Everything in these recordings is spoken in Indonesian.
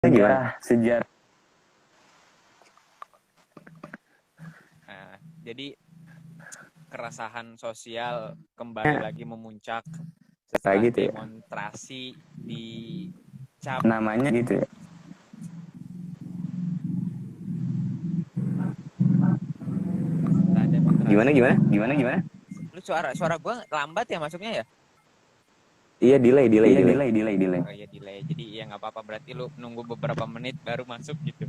sejarah. Nah, jadi keresahan sosial kembali lagi memuncak setelah gitu ya. demonstrasi di Cap. Namanya gitu ya. Setelah demonstrasi. Gimana? Lu suara gua lambat ya masuknya ya? Iya, delay. Oh iya delay. Jadi ya nggak apa-apa, berarti lu nunggu beberapa menit baru masuk gitu.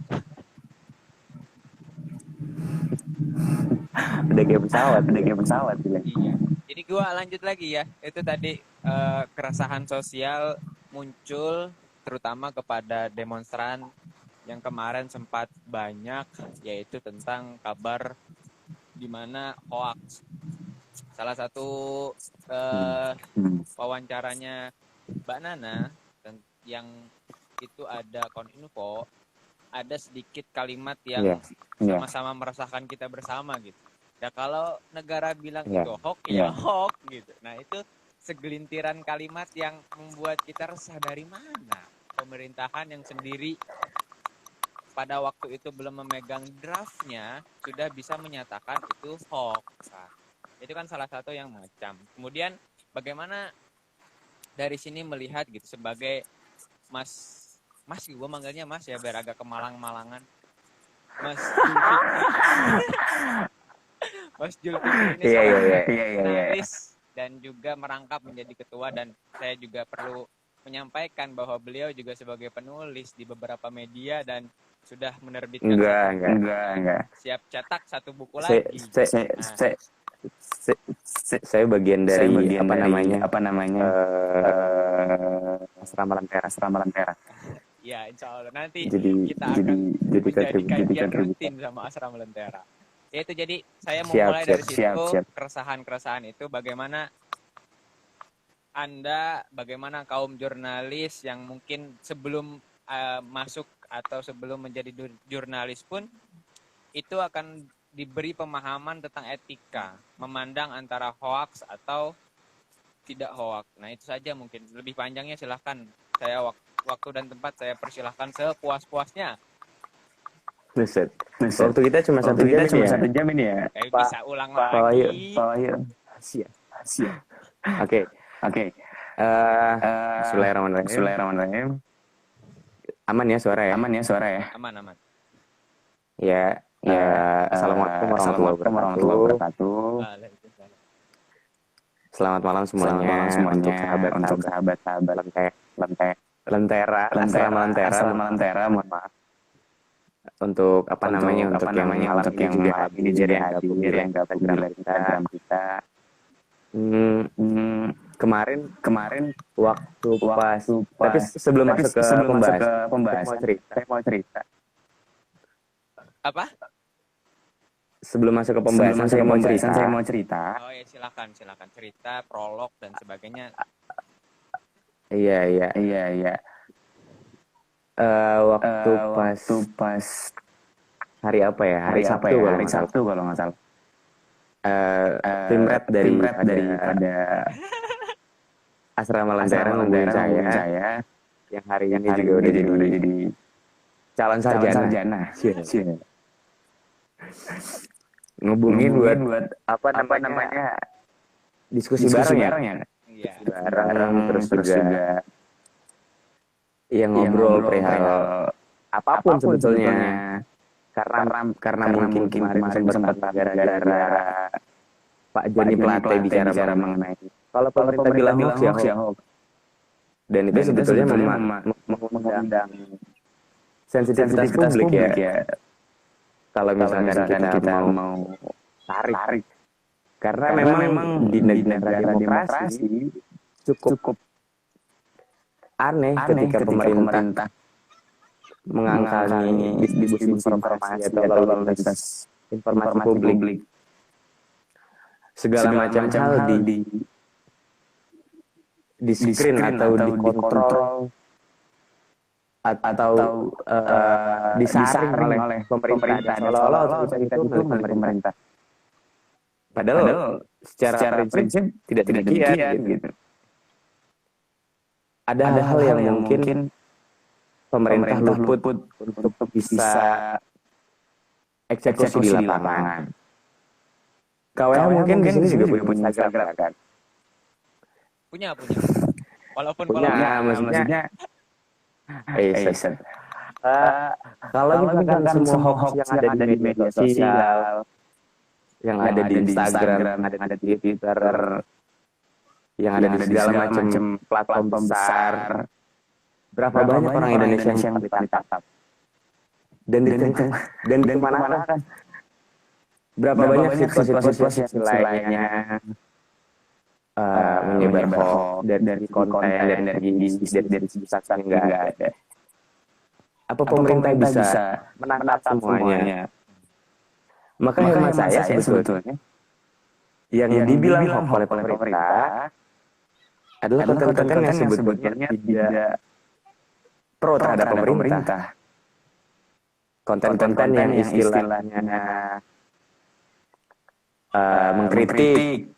Udah kayak pesawat. Iya. Jadi gua lanjut lagi ya. Itu tadi keresahan sosial muncul terutama kepada demonstran yang kemarin sempat banyak, yaitu tentang kabar di mana hoax. Salah satu wawancaranya Mbak Nana yang itu ada Koninfo, ada sedikit kalimat yang sama-sama meresahkan kita bersama gitu. Ya kalau negara bilang itu hoax, ya hoax gitu. Nah itu segelintiran kalimat yang membuat kita resah. Dari mana pemerintahan yang sendiri pada waktu itu belum memegang draftnya sudah bisa menyatakan itu hoax. Nah, itu kan salah satu yang macam. Kemudian bagaimana dari sini melihat gitu sebagai Mas gue manggilnya Mas ya biar agak kemalang-malangan. Mas Zulkifli ini seorang jurnalis dan juga merangkap menjadi ketua, dan saya juga perlu menyampaikan bahwa beliau juga sebagai penulis di beberapa media dan sudah menerbitkan siap cetak satu buku lagi. Saya bagian dari apa namanya asrama Lentera. Ya, insya Allah nanti kita akan menjadi kajian rutin sama Asrama Lentera. Yaitu jadi saya memulai dari situ, keresahan itu bagaimana bagaimana kaum jurnalis yang mungkin sebelum masuk atau sebelum menjadi jurnalis pun itu akan diberi pemahaman tentang etika, memandang antara hoax atau tidak hoax. Nah itu saja, mungkin lebih panjangnya silahkan saya waktu dan tempat saya persilahkan sepuas-puasnya. Buset. Waktu kita cuma satu jam ini ya. Bisa ulang lagi. Siap. Oke. Bismillahirrahmanirrahim. Aman ya suara ya? Aman. Ya. Assalamualaikum warahmatullahi wabarakatuh. Selamat malam semuanya untuk sahabat-sahabat Lentera, asrama Lentera, mohon maaf. Untuk untuk yang malam ini jadi hadir yang gabung dalam kita. Kemarin waktu pas. Tapi sebelum masuk ke pembahasan, saya mau cerita. Apa? Sebelum masuk ke pembahasan, saya mau cerita. Oh ya, silakan cerita, prolog dan sebagainya. Iya. Waktu pas hari apa ya? Hari Sabtu kalau nggak salah. Tim Red daripada asrama Lentera ngomongin saya yang hari ini juga udah jadi calon sarjana. Ngubungin buat apa namanya diskusi bareng ya. Iya. Bareng terus juga yang ngobrol perihal apapun sebetulnya. Karena mungkin kemarin sempat gara-gara Pak Joni Plate bicara mengenai kalau pemerintah bilang hoax ya hoax. Dan itu sebetulnya mengundang sensitivitas publik ya. Kalau misalkan kita mau tarik. Karena memang di negara demokrasi cukup aneh ketika pemerintah mengangkangi distribusi informasi atau lalu lintas informasi publik. Segala macam hal di screen atau dikontrol atau disaring oleh pemerintah. Seolah-olah otoritas itu milik pemerintah. Padahal secara prinsip tidak demikian gitu. Ada hal-hal yang mungkin pemerintah luput untuk bisa eksekusi di lapangan. KWH mungkin di sini juga punya Instagram kan? Punya. Walaupun Punya, maksudnya kalau misalkan semua hoax yang ada di media sosial, yang ada di Instagram, yang ada di Twitter, yang ada di segala macam platform besar, berapa banyak orang Indonesia yang ditangkap dan kemana kan? Berapa banyak situasi lainnya menyebar hoax dari konten, dari segi saksi nggak ada. Apa pemerintah bisa menangkap semuanya? Maka hemat saya sebetulnya yang dibilang hoax oleh pemerintah adalah konten-konten yang sebetulnya tidak pro terhadap pemerintah. Konten-konten yang istilahnya mengkritik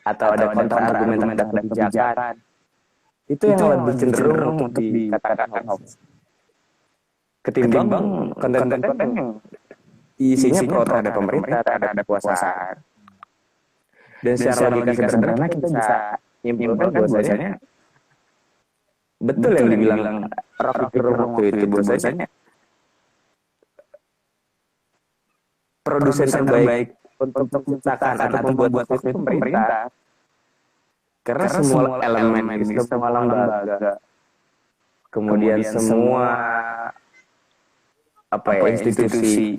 atau ada kontra-argumen terhadap kebijakan, itu yang lebih cenderung untuk dikatakan hoax ketimbang konten-konten yang isinya pro terhadap pemerintah, terhadap kekuasaan. Dan secara logika sederhana kita bisa menyimpulkan bahwasanya betul yang dibilang Rocky Gerung waktu itu, bahwasanya produsen terbaik untuk menciptakan atau membuat hoax itu pemerintah. Karena semua elemen, semua lembaga, kemudian semua institusi,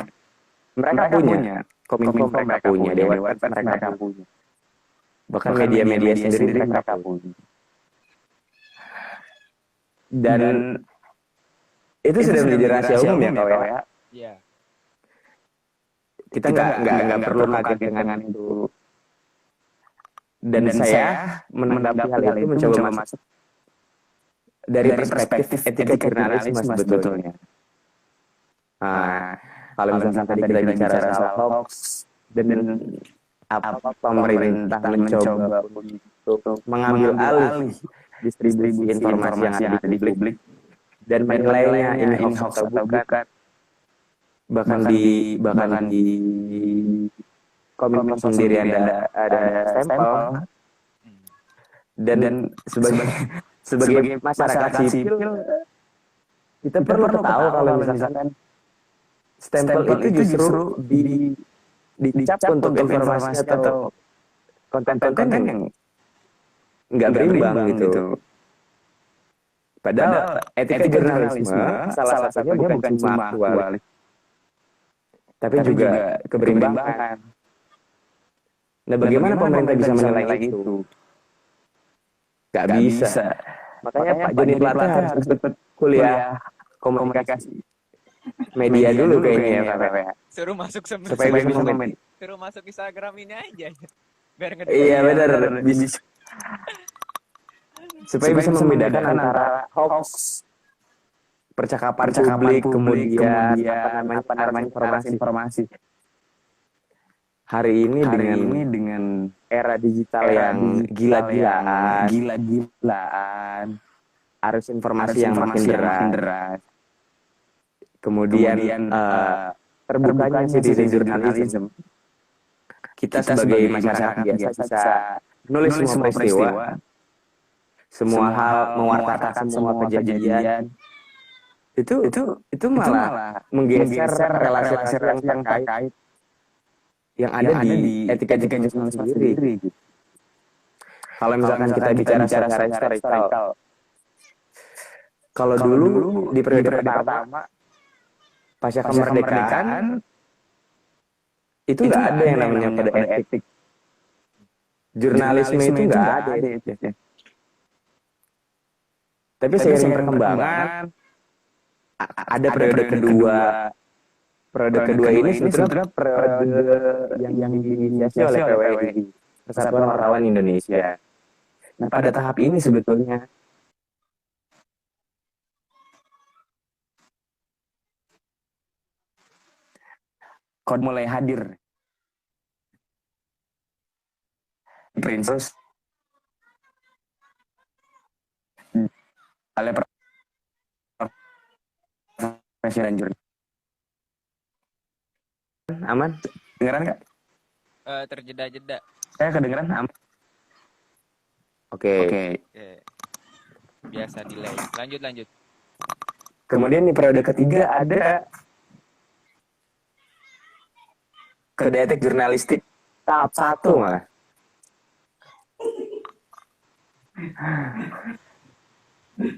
mereka punya, Kominfo mereka punya, Dewan Pers mereka punya, bahkan media-media sendiri mereka punya. Dan itu sudah menjadi rahasia umum ya kau ya. Iya. Kita nggak perlu kaget dengan itu. Dan saya menanggapi hal itu mencoba masuk dari perspektif etika jurnalisme sebetulnya. Kalau misalkan tadi kita bicara soal hoax dan apa pemerintah mencoba untuk mengambil alih distribusi informasi yang ada di publik dan menilainya ini hoax atau bukan, bahkan di Kominfo sendiri ada stempel, dan sebagai masyarakat sipil kita perlu tahu kalau misalkan stempel itu justru dicap untuk informasi atau konten-konten yang nggak berimbang gitu. Padahal etika jurnalisme salah satunya bukan cuma aktual, tapi juga keberimbangan. Nah, bagaimana pemerintah bisa menilai itu? Gak bisa. Makanya Pak Joni Plata harus ikut kuliah komunikasi media dulu kayaknya ya, Pak. Suruh masuk supaya bisa suruh masuk Instagram ini aja. Biar iya benar, supaya bisa membedakan antara hoax, percakapan publik, kemudian apa namanya informasi. Hari ini dengan era digital yang gila-gilaan, arus informasi yang makin deras, kemudian terbukanya sisi jurnalisme, kita sebagai masyarakat biasa bisa menulis semua peristiwa, semua hal, mewartakan semua kejadian. Itu malah menggeser relasi-relasi yang terkait yang ada di etika jurnalisme sendiri. Kalau misalkan kita bicara secara historical, kalau dulu di periode pertama pasca kemerdekaan itu nggak ada yang namanya kode etik. Jurnalisme itu nggak ada. Tapi seiring perkembangan ada periode kedua. Periode kedua ini sebetulnya periode yang diinisiasi oleh PWI, Persatuan Wartawan Indonesia. Nah, pada tahap ini sebetulnya kode mulai hadir. Princess oleh Presiden jurnal. Aman? Dengeran nggak? Terjeda-jeda. Saya kedengeran aman. Oke. Biasa delay. Lanjut. Kemudian di periode ketiga ada kode etik jurnalistik tahap 1 malah.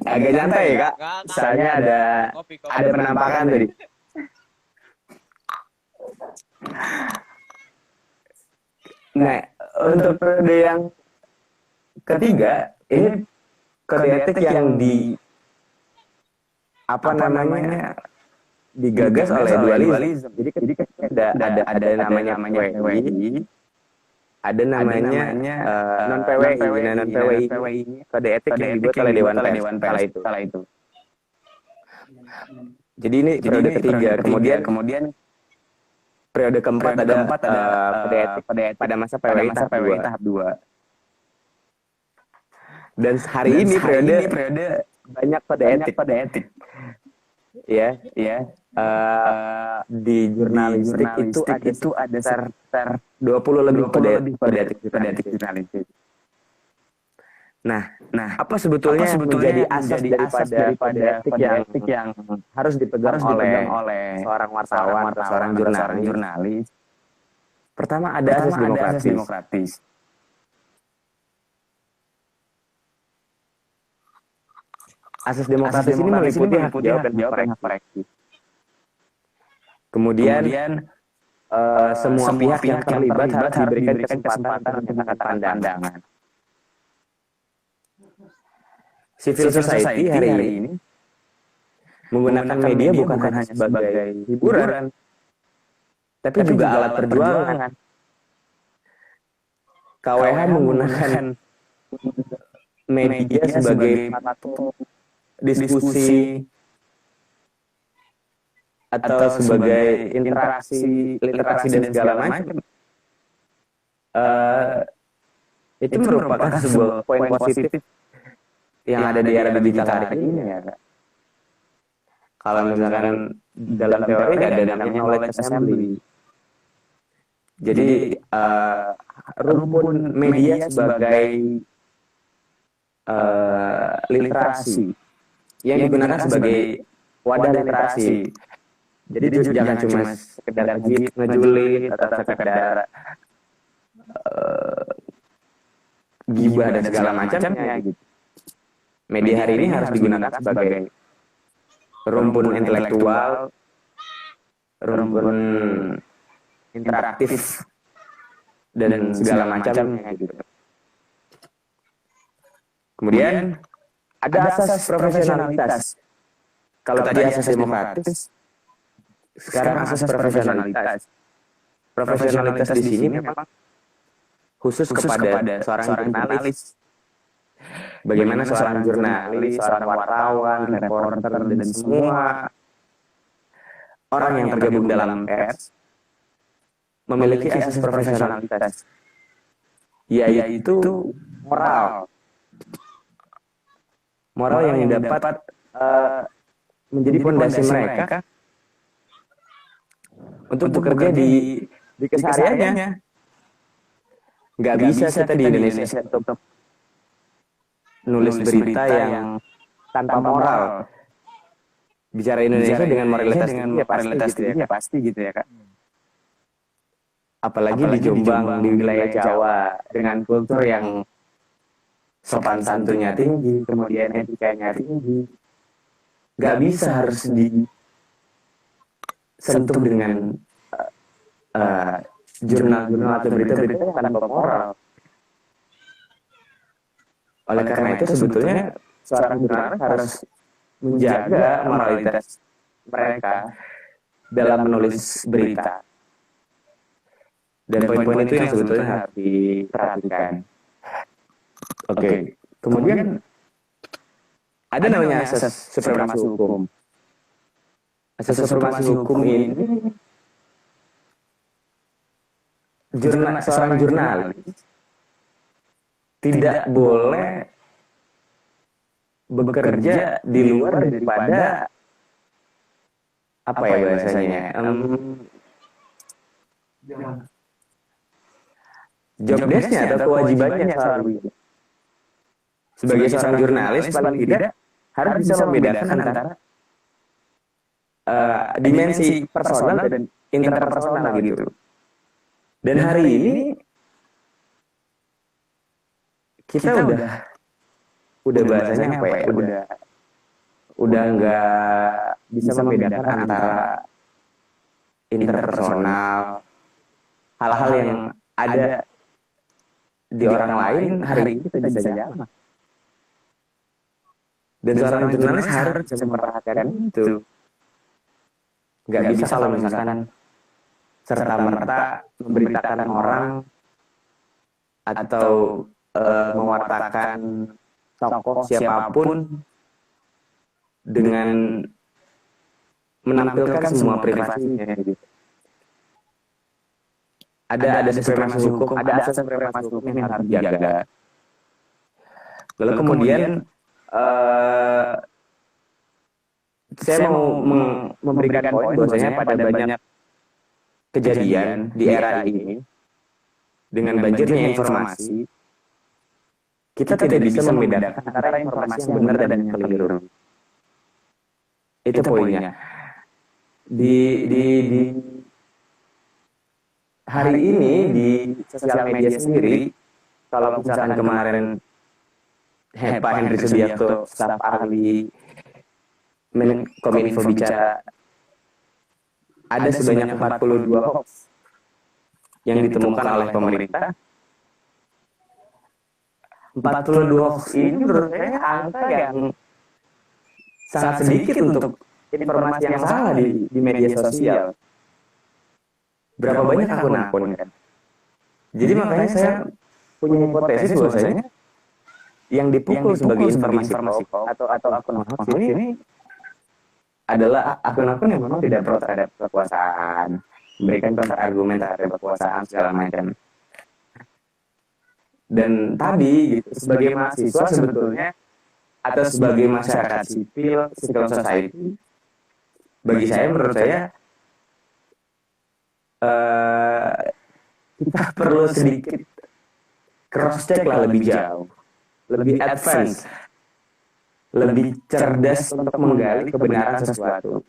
Agak nyantai ya Kak. Misalnya ada penampakan tadi. Nah, untuk periode yang ketiga ini kode etik yang digagas oleh dualisme. Jadi ada namanya PWI, ada namanya non PWI. Nah, non PWI ini kode etik yang dibuat oleh Dewan Pers kala itu. Jadi ini periode ketiga. Kemudian periode keempat ada kode etik pada masa PWI tahap 2. Dan hari ini periode banyak kode etik. Ya. Di jurnalistik itu ada sekitar 20 lebih kode etik jurnalistik. Nah, apa sebetulnya menjadi asas daripada kode etik yang harus dipegang oleh seorang wartawan atau seorang jurnalis? Pertama ada asas demokratis. Asas demokratis ini meliputi hak jawab dan hak koreksi. Kemudian semua pihak yang terlibat harus diberikan kesempatan untuk menyatakan pandangan. Civil society hari ini menggunakan media bukan hanya sebagai hiburan, tapi juga alat perjuangan. KWH menggunakan media sebagai platform diskusi atau sebagai interaksi literasi dan segala macam. Itu merupakan sebuah poin positif yang ada di era digital hari ini ya Kak. Kalau misalkan dalam teori ada namanya knowledge assembly. Jadi rumpun media sebagai literasi yang digunakan sebagai wadah literasi. Jadi jangan cuma sekedar ngejulit atau sekedar gibah dan segala macamnya gitu. Media hari ini harus digunakan sebagai rumpun intelektual, rumpun interaktif dan segala macamnya gitu. Kemudian ada asas profesionalitas. Kalau tadi asas demokratis, sekarang asas profesionalitas. Profesionalitas di sini memang khusus kepada seorang jurnalis. Bagaimana seorang jurnalis, seorang wartawan, reporter, dan semua orang yang tergabung dalam pers memiliki asas profesionalitas, yaitu moral. Moral yang dapat menjadi fondasi mereka untuk bekerja di kesehariannya. Nggak bisa kita di Indonesia untuk nulis berita yang tanpa moral. Bicara Indonesia dengan moralitas tinggi ya pasti gitu ya Kak. Apalagi di Jombang, di wilayah Jawa, dengan kultur yang sopan santunnya tinggi, kemudian etikanya tinggi. Nggak bisa harus disentuh dengan jurnal-jurnal atau berita-berita yang tanpa moral. Oleh karena itu sebetulnya seorang jurnalis harus menjaga moralitas mereka dalam menulis berita. Dan poin-poin itu yang sebetulnya harus diperhatikan. Oke. Kemudian ada namanya asas supremasi hukum. Asas supremasi hukum ini seorang jurnalis tidak boleh bekerja di luar daripada apa ya bahasanya? Job desk-nya atau kewajibannya selalu sebagai seorang jurnalis paling tidak harus bisa membedakan antara dimensi personal dan interpersonal gitu. Dan hari ini kita udah bahasanya apa ya? Udah nggak bisa membedakan antara interpersonal, hal-hal yang ada di orang lain hari ini tidak bisa jalan. Dan seorang jurnalis harus bisa memperhatikan itu. Nggak bisa kalau misalkan serta-merta memberitakan orang atau mewartakan tokoh siapapun dengan menampilkan semua privasinya gitu. Ada supremasi hukum, ada asas supremasi hukum yang harus dijaga. Lalu kemudian saya mau memberikan poin bahwasanya pada banyak kejadian di era ini dengan banjirnya informasi, kita tidak bisa membedakan antara informasi yang benar dan yang keliru. Itu poinnya. Di hari ini di sosial media sendiri, kalau misalkan kemarin Pak Henry Subiakto, staf ahli Menkominfo bicara, ada sebanyak 42 hoax yang ditemukan oleh pemerintah. 42 hoax ini menurut saya angka yang sangat sedikit untuk informasi yang salah di media sosial. Berapa banyak akun-akun kan? Jadi makanya saya punya hipotesis bahwasanya yang dipukul sebagai informasi atau akun hoax ini adalah akun-akun yang memang tidak pro terhadap kekuasaan, memberikan argumen terhadap kekuasaan segala macam. Dan tadi gitu, sebagai mahasiswa sebetulnya atau sebagai masyarakat sipil, civil society, bagi saya menurut saya kita perlu sedikit cross check lah lebih jauh, lebih advance, lebih cerdas untuk menggali kebenaran sesuatu.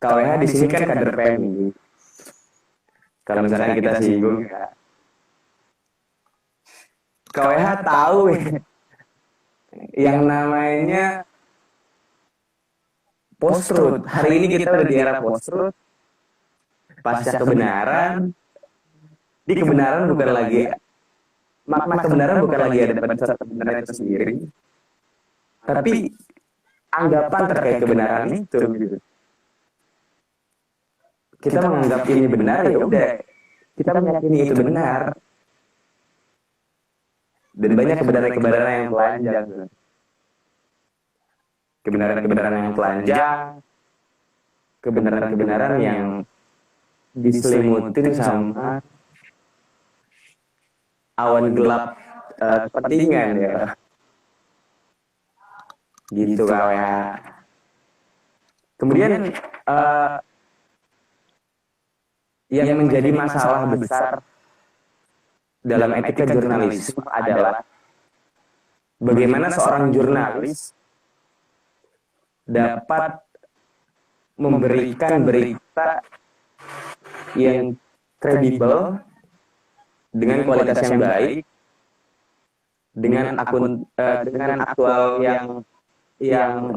KWH di sini kan kader PMI. Kalau misalkan kita singgung ya, KWH tahu yang namanya post-truth. Hari ini kita udah di era post-truth. Pasca kebenaran, di kebenaran bukan lagi makna kebenaran bukan lagi ada pada satu kebenaran itu sendiri, tapi anggapan terkait kebenaran itu gitu. Kita menganggap ini benar, ya udah kita meyakini itu benar. Dan banyak kebenaran-kebenaran yang telanjang, kebenaran-kebenaran yang telanjang, kebenaran-kebenaran yang diselimutin sama awan gelap kepentingan ya. Gitu kawan. Kemudian yang menjadi masalah besar dalam etika jurnalisme adalah bagaimana seorang jurnalis dapat memberikan berita yang kredibel dengan kualitas yang baik, dengan dengan aktual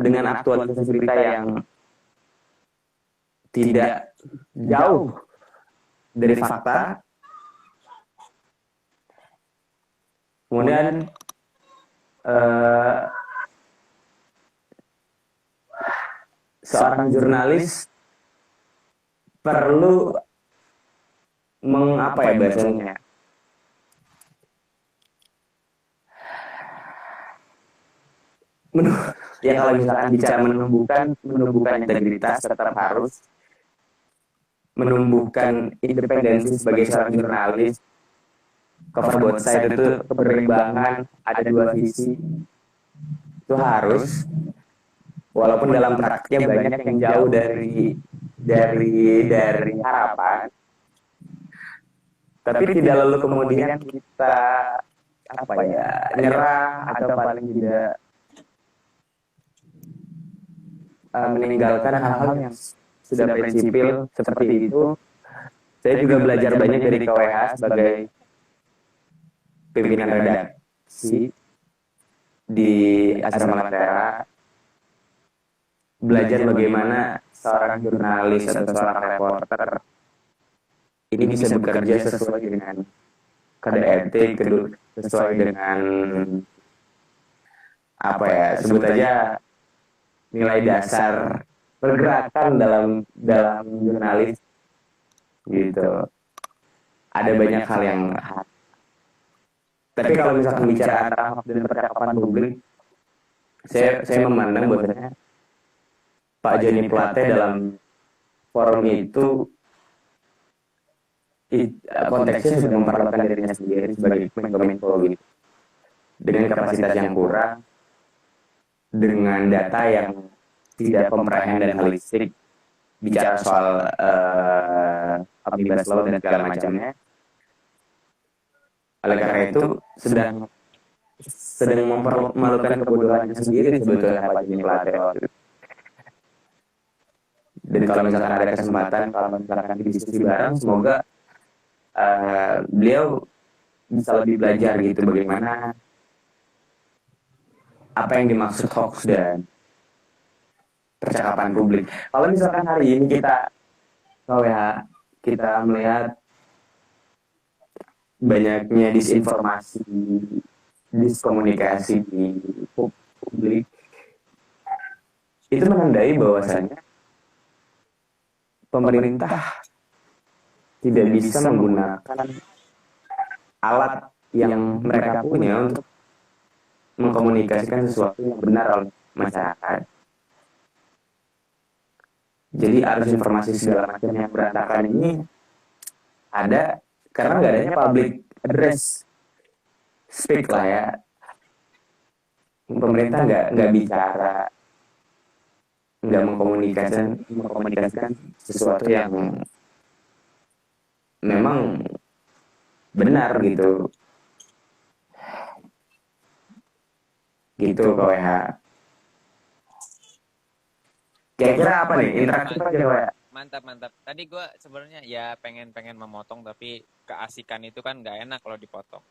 dengan aktualitas berita yang tidak jauh dari fakta. Kemudian seorang jurnalis perlu mengapa ya bahasanya? Ya kalau misalkan bicara menumbuhkan integritas, tetap harus menumbuhkan independensi sebagai seorang jurnalis. Cover both side itu keberimbangan, ada dua sisi, itu harus. walaupun dalam praktiknya banyak yang jauh dari harapan, tapi tidak lalu kemudian kita apa ya nyerah atau paling tidak meninggalkan hal-hal yang sudah prinsipil seperti itu. Saya juga belajar banyak dari KWH sebagai pimpinan redaksi di Asrama Lentera, belajar bagaimana seorang jurnalis atau seorang reporter ini bisa bekerja sesuai dengan kode etik, sesuai dengan apa ya, sebut aja nilai dasar pergerakan dalam jurnalis gitu. Ada banyak hal yang, tapi kalau misalkan bicara antara hoax dan percakapan publik, saya memandang bahwasanya Pak Joni Plate dalam forum itu konteksnya sudah memperlakukan dirinya sendiri sebagai Menkominfo gitu, dengan kapasitas yang kurang, dengan data yang tidak komprehensif dan holistik, bicara soal omnibus law dan segala macamnya. Oleh karena itu sedang mempermalukan kebodohannya sendiri sebetulnya Pak Joni Plate. Dan kalau misalkan ada kesempatan, kalau misalkan diskusi bareng, semoga beliau bisa lebih belajar gitu bagaimana apa yang dimaksud hoax dan percakapan publik. Kalau misalkan hari ini kita melihat banyaknya disinformasi, diskomunikasi di publik, itu menandai bahwasannya pemerintah tidak bisa menggunakan alat yang mereka punya untuk mengkomunikasikan sesuatu yang benar oleh masyarakat. Jadi arus informasi segala macam yang berantakan ini ada karena nggak adanya public address, speak lah ya. Pemerintah nggak bicara, nggak mengkomunikasikan sesuatu yang memang benar gitu KWH. Kira-kira apa nih interaktif aja KWH? Mantap. Tadi gue sebenarnya ya pengen memotong, tapi keasikan itu kan nggak enak kalau dipotong.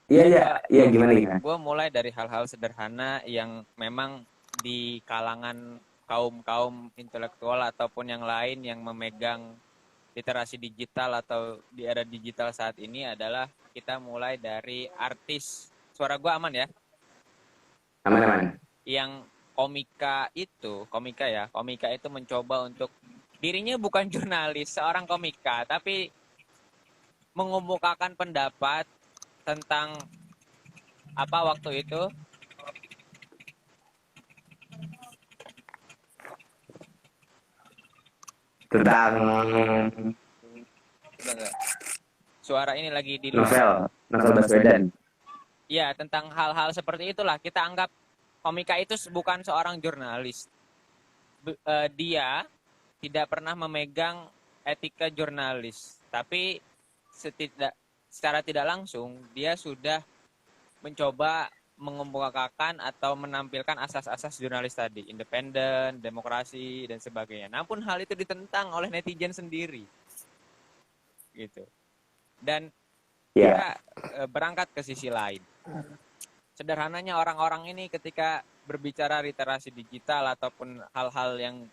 Iya gimana? Gue mulai dari hal-hal sederhana yang memang di kalangan kaum intelektual ataupun yang lain yang memegang literasi digital atau di era digital saat ini adalah kita mulai dari artis. Suara gue aman ya? Aman. Yang komika itu mencoba untuk dirinya bukan jurnalis, seorang komika, tapi mengemukakan pendapat tentang apa waktu itu tentang suara ini lagi di novel Baswedan. Ya, tentang hal-hal seperti itulah kita anggap komika itu bukan seorang jurnalis. Dia tidak pernah memegang etika jurnalis, tapi secara tidak langsung dia sudah mencoba mengemukakan atau menampilkan asas-asas jurnalis tadi, independen, demokrasi dan sebagainya. Namun hal itu ditentang oleh netizen sendiri, gitu. Dan kita berangkat ke sisi lain. Sederhananya orang-orang ini ketika berbicara literasi digital ataupun hal-hal yang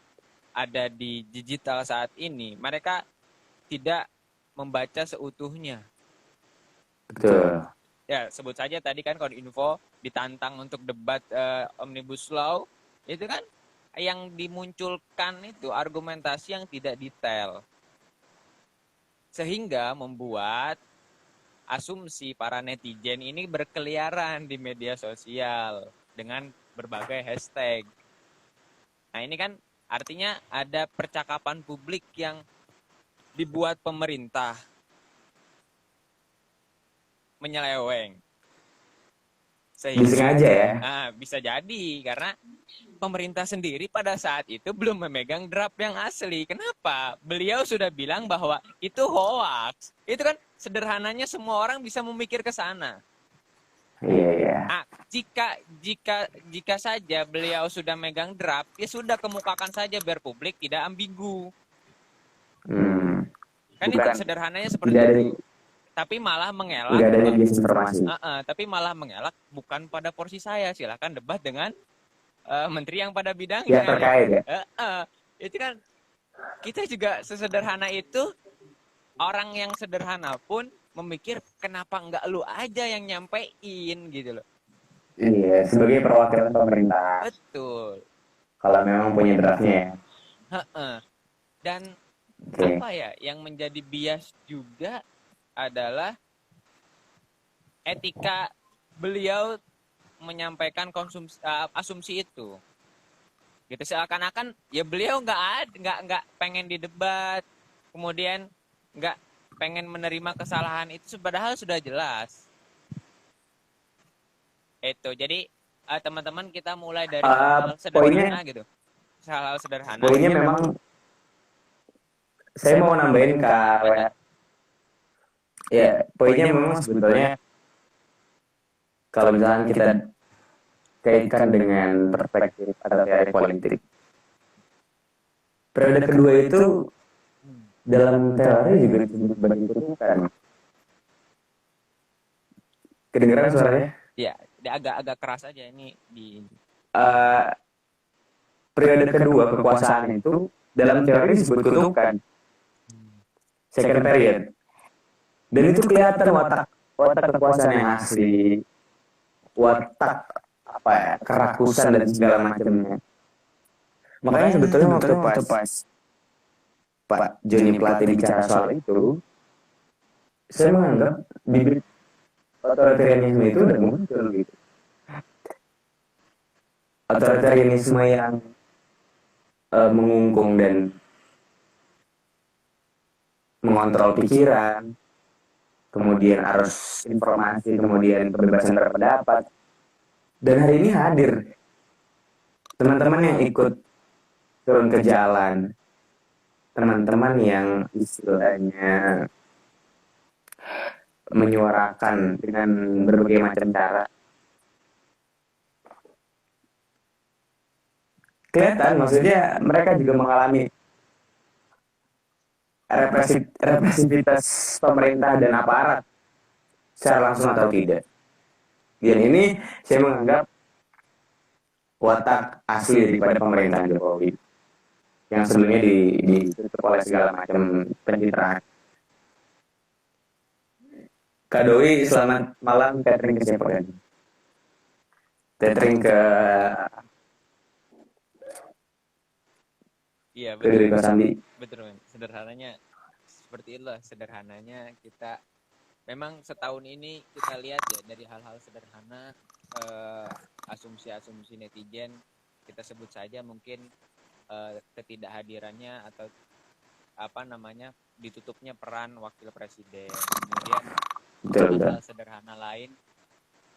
ada di digital saat ini, mereka tidak membaca seutuhnya. Betul. Ya, sebut saja tadi kan Kominfo ditantang untuk debat Omnibus Law, itu kan yang dimunculkan itu argumentasi yang tidak detail. Sehingga membuat asumsi para netizen ini berkeliaran di media sosial dengan berbagai hashtag. Nah, ini kan artinya ada percakapan publik yang dibuat pemerintah menyeleweng. Disengaja ya. Bisa jadi karena pemerintah sendiri pada saat itu belum memegang draft yang asli. Kenapa? Beliau sudah bilang bahwa itu hoax. Itu kan sederhananya semua orang bisa memikir ke sana. Iya. Jika saja beliau sudah megang draft, ya sudah kemukakan saja biar publik tidak ambigu. Kan bukan, itu sederhananya seperti itu. Tapi malah mengelak. Nggak adanya disinformasi. Tapi malah mengelak bukan pada porsi saya. Silakan debat dengan menteri yang pada bidangnya. Ya terkait ya. Itu kan kita juga sesederhana itu, orang yang sederhana pun memikir kenapa enggak lu aja yang nyampein gitu loh. Iya, sebagai perwakilan pemerintah. Betul. Kalau memang punya draftnya ya. Dan apa ya yang menjadi bias juga adalah etika beliau menyampaikan asumsi itu. Gitu, seakan-akan ya beliau nggak pengen didebat, kemudian nggak pengen menerima kesalahan itu, padahal sudah jelas. Itu jadi teman-teman kita mulai dari hal sederhana gitu. Hal sederhana. Poinnya memang saya mau nambahin ke ya, poinnya memang sebetulnya kalau misalnya kita kaitkan dengan perspektif atau teori politik, periode kedua itu dalam teori juga disebut sebagai kutukan. Kedengeran suaranya? Ya, agak keras aja ini di periode kedua kekuasaan itu dalam teori disebut kutukan. Second period. Dan itu kelihatan watak kekuasaan yang asli, watak apa ya, kerakusan dan segala macamnya. Makanya sebetulnya waktu pas Pak Joni Plate bicara soal itu, saya menganggap bibit otoritarianisme itu udah muncul gitu. Otoritarianisme yang mengungkung dan mengontrol pikiran, kemudian arus informasi, kemudian kebebasan berpendapat. Dan hari ini hadir teman-teman yang ikut turun ke jalan, teman-teman yang istilahnya menyuarakan dengan berbagai macam cara. Kelihatan, maksudnya mereka juga mengalami represivitas pemerintah dan aparat secara langsung atau tidak. Dan ini saya menganggap watak asli daripada pemerintahan Jokowi yang sebelumnya ditutup oleh segala macam pencitraan. Kak Doi, selamat malam. Catering ke siapa kan? Catering ke iya, betul. Betul. Sederhananya seperti itulah, sederhananya kita memang setahun ini kita lihat ya dari hal-hal sederhana, asumsi-asumsi netizen, kita sebut saja mungkin ketidakhadirannya atau ditutupnya peran wakil presiden, kemudian hal sederhana lain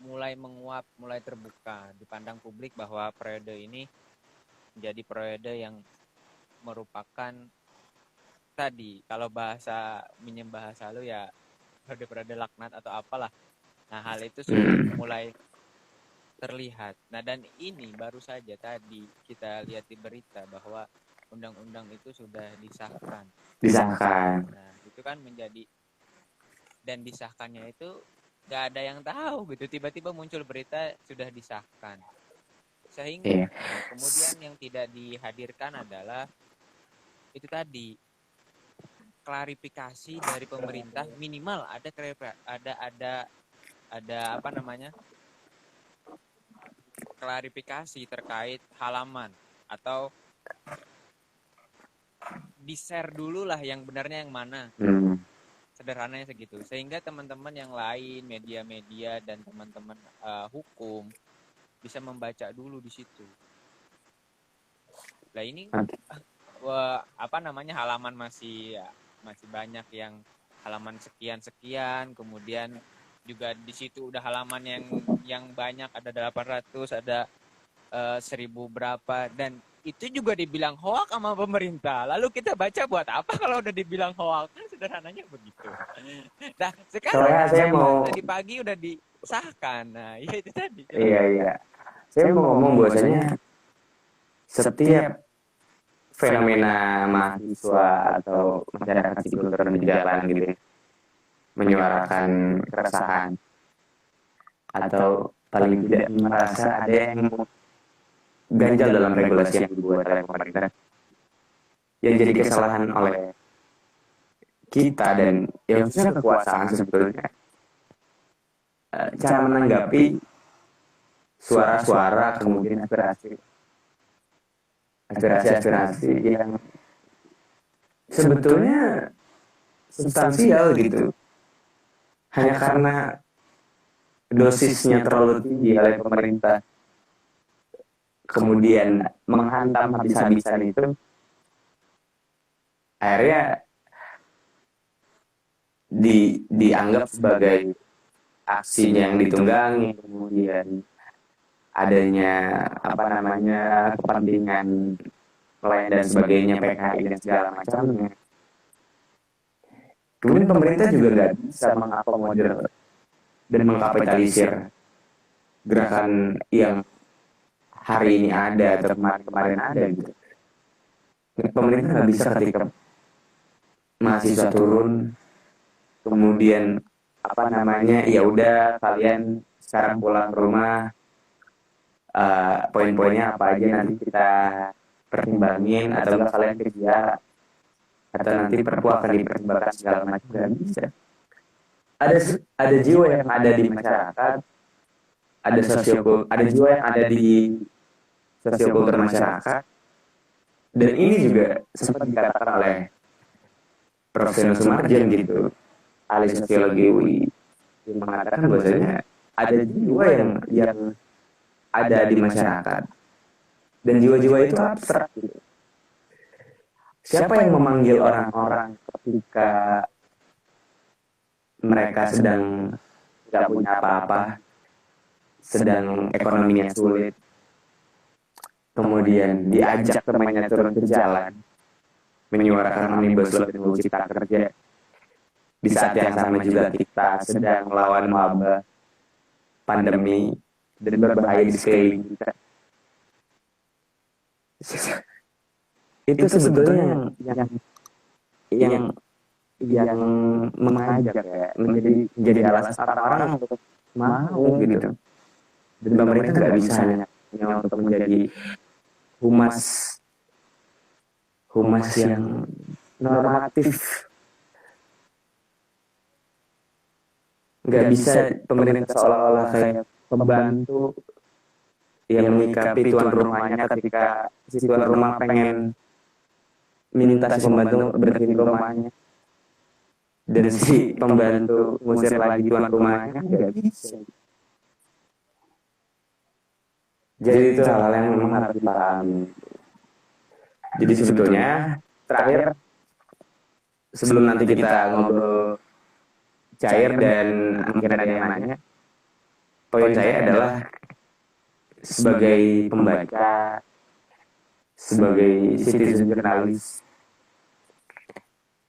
mulai menguap, mulai terbuka dipandang publik bahwa periode ini menjadi periode yang merupakan tadi kalau minjem bahasa lu ya periode laknat atau apalah. Nah, hal itu sudah mulai terlihat. Nah, dan ini baru saja tadi kita lihat di berita bahwa undang-undang itu sudah disahkan. Nah, itu kan menjadi, dan disahkannya itu gak ada yang tahu gitu. Tiba-tiba muncul berita sudah disahkan. Sehingga kemudian yang tidak dihadirkan adalah itu tadi, klarifikasi dari pemerintah, minimal ada klarifikasi terkait halaman atau di-share dulu lah yang benarnya yang mana. Sederhananya segitu. Sehingga teman-teman yang lain, media-media dan teman-teman hukum bisa membaca dulu di situ. Lah ini halaman masih banyak yang halaman sekian-sekian, kemudian juga di situ udah halaman yang banyak, ada 800, ada 1000 berapa, dan itu juga dibilang hoak sama pemerintah. Lalu kita baca buat apa kalau udah dibilang hoak? Kan sederhananya begitu. Nah, sekarang saya mau tadi pagi udah disahkan. Nah, ya itu tadi. iya. Saya mau ngomong bahwasanya setiap fenomena mahasiswa atau masyarakat sipil turun di jalan gitu ya, menyuarakan keresahan atau paling tidak merasa ada yang ganjal dalam regulasi yang dibuat oleh pemerintah yang jadi kesalahan oleh kita dan yang khususnya kekuasaan sebetulnya, cara menanggapi suara-suara kemudian aspirasi yang sebetulnya substansial gitu, hanya karena dosisnya terlalu tinggi oleh pemerintah kemudian menghantam habis-habisan itu, akhirnya dianggap sebagai aksi yang ditunggangi, kemudian adanya kepentingan lain dan sebagainya, PKI dan segala macamnya. Kemudian pemerintah juga nggak bisa mengakomodir dan mengkapitalisir gerakan yang hari ini ada atau kemarin ada gitu. Pemerintah nggak bisa ketika mahasiswa turun kemudian ya udah kalian sekarang pulang ke rumah, poin-poinnya apa aja nanti kita pertimbangin, atau enggak kalian kerja, atau nanti perpu akan dipertimbangkan segala macam. Nggak bisa. Ada jiwa yang ada di masyarakat, ada jiwa yang ada di sosiokultur masyarakat, dan ini juga sempat dikatakan oleh Prof. Seno Sumarjan gitu, ahli sosiologi UI, yang mengatakan bahwasanya ada jiwa yang ada di masyarakat, dan jiwa-jiwa itu abstrak gitu. Siapa yang memanggil orang-orang ketika mereka sedang tidak punya apa-apa, sedang ekonominya sulit, kemudian diajak temannya turun ke jalan, menyuarakan omnibus law dan RUU Cipta Kerja. Di saat yang sama juga kita sedang melawan wabah, pandemi, dan berbahaya di sekeliling kita. Itu sebetulnya yang mengajak ya, menjadi alasan orang-orang untuk mau gitu. Dan pemerintah nggak bisa hanya untuk menjadi humas yang normatif. Nggak bisa pemerintah seolah-olah kayak pembantu yang menyikapi tuan rumahnya ketika si tuan rumah pengen minta si pembantu berhenti rumahnya, dan si pembantu ngusir lagi tuan rumahnya. Nggak bisa. Jadi itu hal-hal yang memang harus dipahami. Jadi sebetulnya terakhir, sebelum nanti kita ngobrol cair dan mungkin ada yang nanya, poin saya adalah sebagai pembaca, sebagai citizen jurnalis,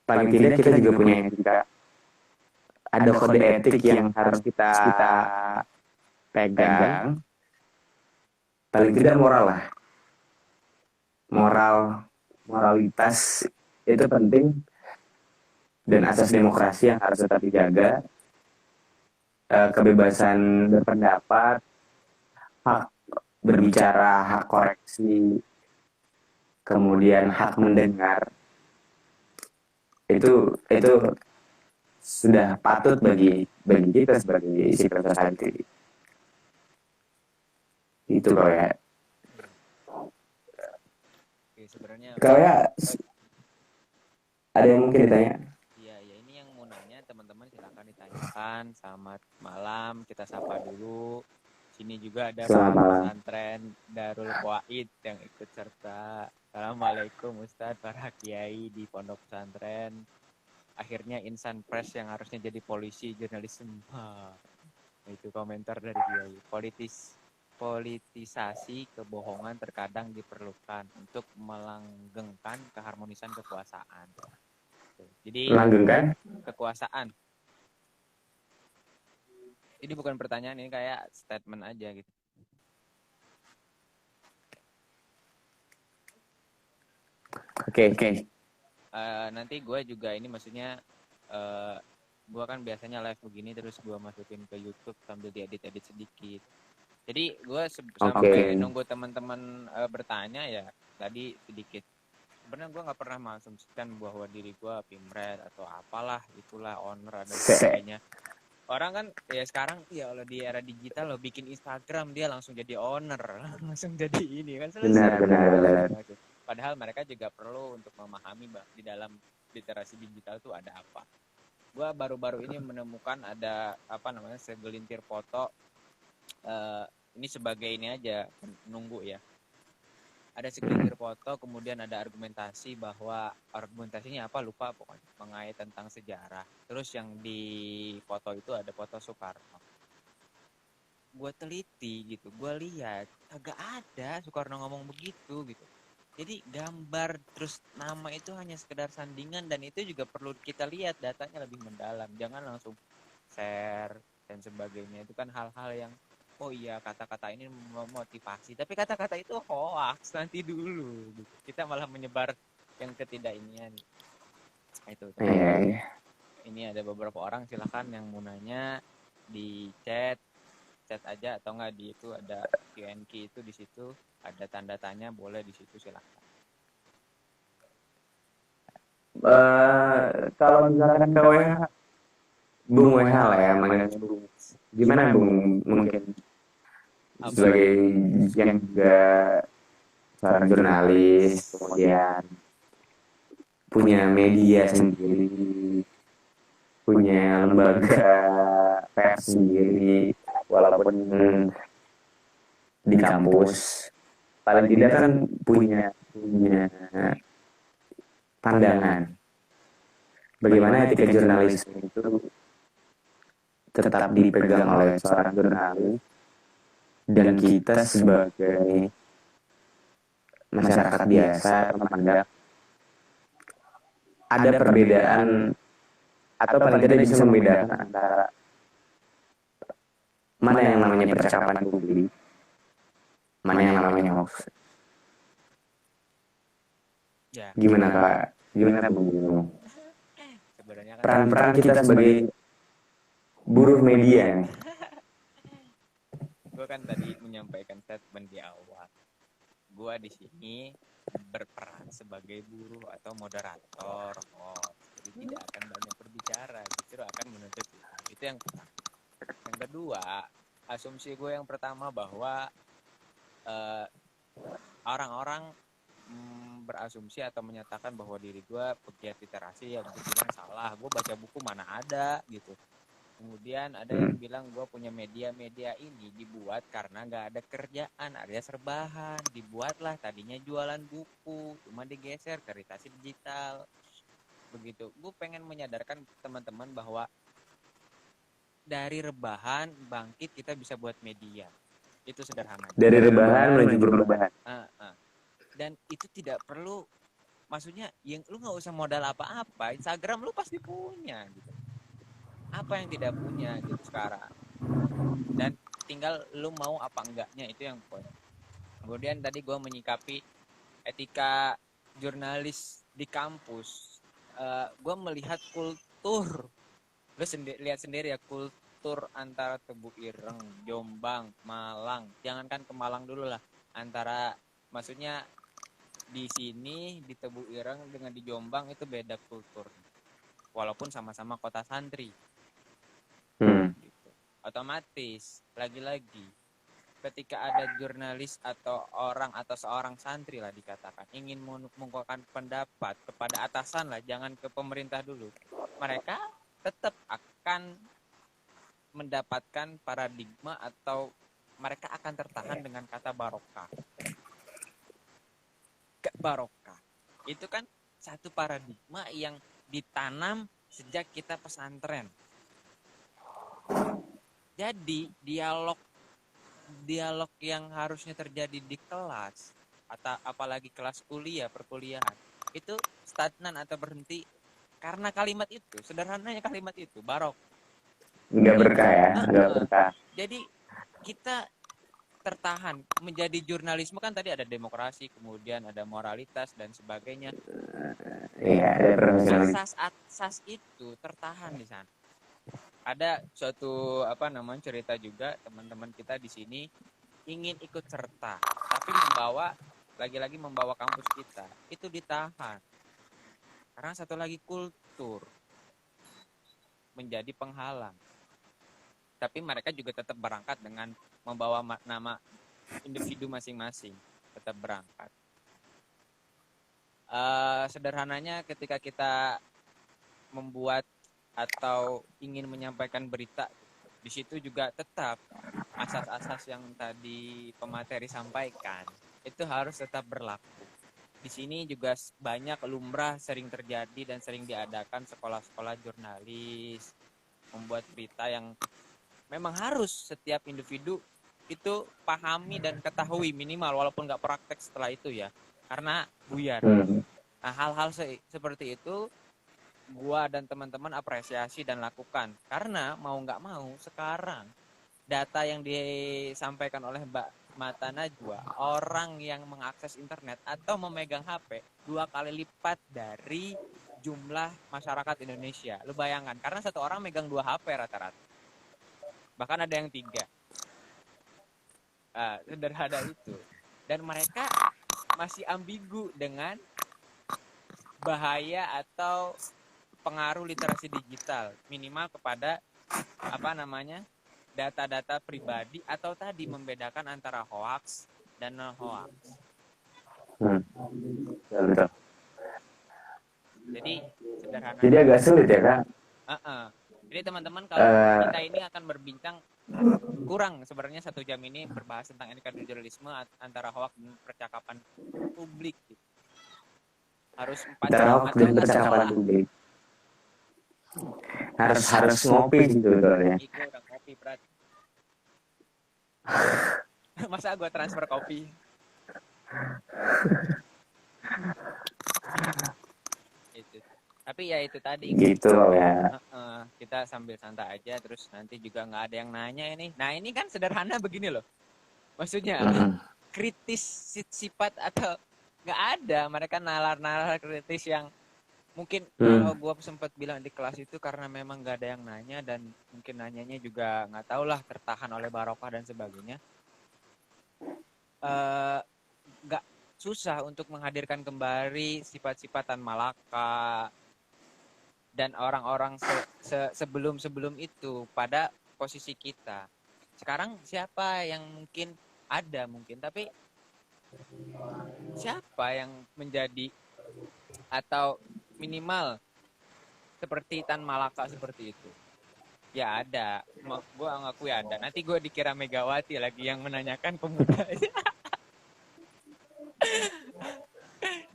paling tidak kita juga punya etika. Ada kode etik yang harus kita pegang. Paling tidak moral lah. Moralitas itu penting, dan asas demokrasi yang harus tetap dijaga. Kebebasan berpendapat, hak berbicara, hak koreksi, kemudian hak mendengar, itu sudah patut bagi kita sebagai civil society. Itu kalau ya. Sebenarnya Kalau ya ada yang mungkin ditanya? Iya, ini yang mau nanya teman-teman silakan ditanyakan. Selamat malam, kita sapa dulu. Sini juga ada pesantren Darul Qawaid yang ikut serta. Assalamualaikum Ustadz, para kiai di pondok pesantren. akhirnya insan pers yang harusnya jadi polisi jurnalisme. Itu komentar dari dia. Politisasi kebohongan terkadang diperlukan untuk melanggengkan keharmonisan kekuasaan. Jadi Langgengkan? Kekuasaan. Ini bukan pertanyaan, ini kayak statement aja gitu. Oke. Nanti gue juga ini maksudnya gue kan biasanya live begini terus gue masukin ke YouTube sambil diedit-edit sedikit. Jadi gue sampai nunggu teman-teman bertanya ya tadi sedikit. Sebenarnya gue nggak pernah mengasumsikan bahwa diri gue pimret atau apalah itulah owner dan sebagainya. Orang kan ya sekarang ya kalau di era digital lo bikin Instagram dia langsung jadi owner, langsung jadi ini kan selesai. Benar. Padahal mereka juga perlu untuk memahami di dalam literasi digital itu ada apa. Gue baru-baru ini menemukan ada segelintir foto. Ini sebagai ini aja nunggu ya. Ada segelintir foto, kemudian ada argumentasi bahwa argumentasinya apa lupa pokoknya mengait tentang sejarah. Terus yang di foto itu ada foto Soekarno. Gue teliti gitu, gue lihat agak ada Soekarno ngomong begitu gitu. Jadi gambar terus nama itu hanya sekedar sandingan dan itu juga perlu kita lihat datanya lebih mendalam. Jangan langsung share dan sebagainya. Itu kan hal-hal yang oh iya kata-kata ini memotivasi, tapi kata-kata itu hoax nanti dulu. Gitu. Kita malah menyebar yang ketidakinian. Itu. Ini ada beberapa orang silakan yang mau nanya di chat aja atau enggak di itu ada Q&A itu di situ ada tanda tanya boleh di situ silakan. Kalau misalkan ke WH, Bung WH lah ya, manggil Bung. Gimana Bung mungkin sebagai yang juga seorang jurnalis, kemudian punya media sendiri, punya lembaga pers sendiri, walaupun di kampus, paling tidak kan punya pandangan. Bagaimana etika jurnalisme itu tetap dipegang oleh seorang jurnalis dan kita sebagai masyarakat biasa memandang ada perbedaan atau paling tidak bisa membedakan antara mana yang namanya percakapan publik, mana yang namanya hoax. Ya. Gimana Kak? Gimana Bung? Sebenarnya kan Peran-peran kita sebagai buruh media. Gue kan tadi menyampaikan statement di awal. Gue di sini berperan sebagai buruh atau moderator. Jadi tidak akan banyak berbicara, justru akan menuntut itu yang pertama. Yang kedua, asumsi gue yang pertama bahwa orang-orang berasumsi atau menyatakan bahwa diri gue pegiat literasi yang bilang salah. Gue baca buku mana ada gitu. Kemudian ada yang bilang gue punya media ini dibuat karena gak ada kerjaan, ada serbahan. Dibuatlah tadinya jualan buku, cuma digeser ke literasi digital. Begitu. Gue pengen menyadarkan teman-teman bahwa dari rebahan bangkit kita bisa buat media. Itu sederhana. Dari rebahan menuju perubahan. Dan itu tidak perlu, maksudnya yang lu gak usah modal apa-apa. Instagram lu pasti punya gitu. Apa yang tidak punya gitu sekarang, dan tinggal lu mau apa enggaknya, itu yang poin. Kemudian tadi gue menyikapi etika jurnalis di kampus, gue melihat kultur, lu lihat sendiri ya, kultur antara Tebu Ireng, Jombang, Malang, jangankan ke Malang dulu lah, antara maksudnya di sini di Tebu Ireng dengan di Jombang itu beda kultur, walaupun sama-sama kota santri. Gitu. Otomatis lagi-lagi ketika ada jurnalis atau orang atau seorang santri lah dikatakan ingin mengungkapkan pendapat kepada atasan lah, jangan ke pemerintah dulu, mereka tetap akan mendapatkan paradigma atau mereka akan tertahan dengan kata barokah. Barokah itu kan satu paradigma yang ditanam sejak kita pesantren. Jadi dialog yang harusnya terjadi di kelas atau apalagi kelas kuliah, perkuliahan, itu stagnan atau berhenti karena kalimat itu, sederhananya kalimat itu, barok. Nggak berkah ya, nggak berkah. Jadi kita tertahan menjadi jurnalisme kan tadi ada demokrasi, kemudian ada moralitas dan sebagainya. Iya, ada profesionalitas. Asas itu tertahan di sana. Ada suatu cerita juga teman-teman kita di sini ingin ikut serta, tapi lagi-lagi membawa kampus kita itu ditahan. Karena satu lagi kultur menjadi penghalang. Tapi mereka juga tetap berangkat dengan membawa nama individu masing-masing, tetap berangkat. Sederhananya ketika kita membuat atau ingin menyampaikan berita, di situ juga tetap asas-asas yang tadi pemateri sampaikan itu harus tetap berlaku. Di sini juga banyak lumrah sering terjadi dan sering diadakan sekolah-sekolah jurnalis membuat berita yang memang harus setiap individu itu pahami dan ketahui minimal walaupun nggak praktek setelah itu ya, karena buyar. Nah, hal-hal seperti itu gua dan teman-teman apresiasi dan lakukan, karena mau nggak mau sekarang data yang disampaikan oleh Mbak Mata Najwa, orang yang mengakses internet atau memegang HP 2 kali lipat dari jumlah masyarakat Indonesia. Lu bayangkan, karena satu orang megang 2 HP rata-rata, bahkan ada yang 3. Sederhana itu, dan mereka masih ambigu dengan bahaya atau pengaruh literasi digital minimal kepada data-data pribadi atau tadi membedakan antara hoax dan non hoax. Betul. Jadi sederhana. Jadi agak sulit ya Kak. Jadi teman-teman kalau kita ini akan berbincang kurang sebenarnya 1 jam ini berbahas tentang etika jurnalisme antara hoax dan percakapan publik. Gitu. Harus 4 jam atau percakapan publik. Harus ngopi gitu ya. Gue udah ngopi berat. Masa gue transfer kopi? Itu. Tapi ya itu tadi. Gitu ya. Kita sambil santai aja, terus nanti juga nggak ada yang nanya ini. Nah ini kan sederhana begini loh. Maksudnya kritis sifat atau nggak ada. Mereka nalar-nalar kritis yang mungkin kalau gue sempat bilang di kelas itu karena memang nggak ada yang nanya dan mungkin nanyanya juga nggak tahu lah, tertahan oleh barokah dan sebagainya. Nggak susah untuk menghadirkan kembali sifat-sifat Tan Malaka dan orang-orang sebelum itu pada posisi kita. Sekarang siapa yang mungkin ada tapi siapa yang menjadi atau minimal seperti Tan Malaka seperti itu? Ya ada, gue ngakui ada. Nanti gue dikira Megawati lagi yang menanyakan pemuda.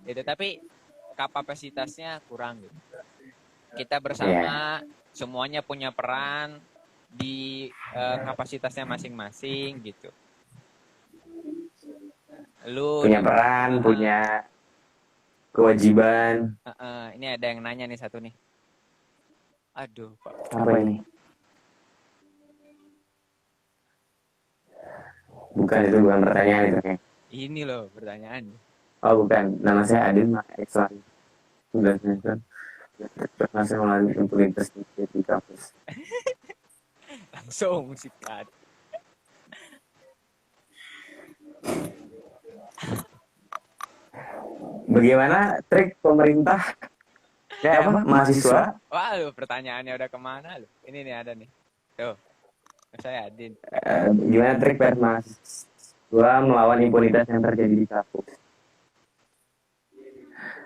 Gitu, tapi kapasitasnya kurang gitu. Kita bersama semuanya punya peran di kapasitasnya masing-masing gitu. Lu punya peran, punya kewajiban. Ini ada yang nanya nih satu nih. Aduh, Pak. Apa ini? Bukan, itu bukan pertanyaan itu. Ini loh pertanyaan. Oh bukan, nama saya Adin Eksan. Sudah semester nasional impunitas di kampus. Langsung sikat. Bagaimana trik pemerintah mahasiswa? Wah, pertanyaannya udah kemana lu? Ini nih ada nih. Tuh, saya Adin. Gimana trik mahasiswa melawan impunitas yang terjadi di kampus?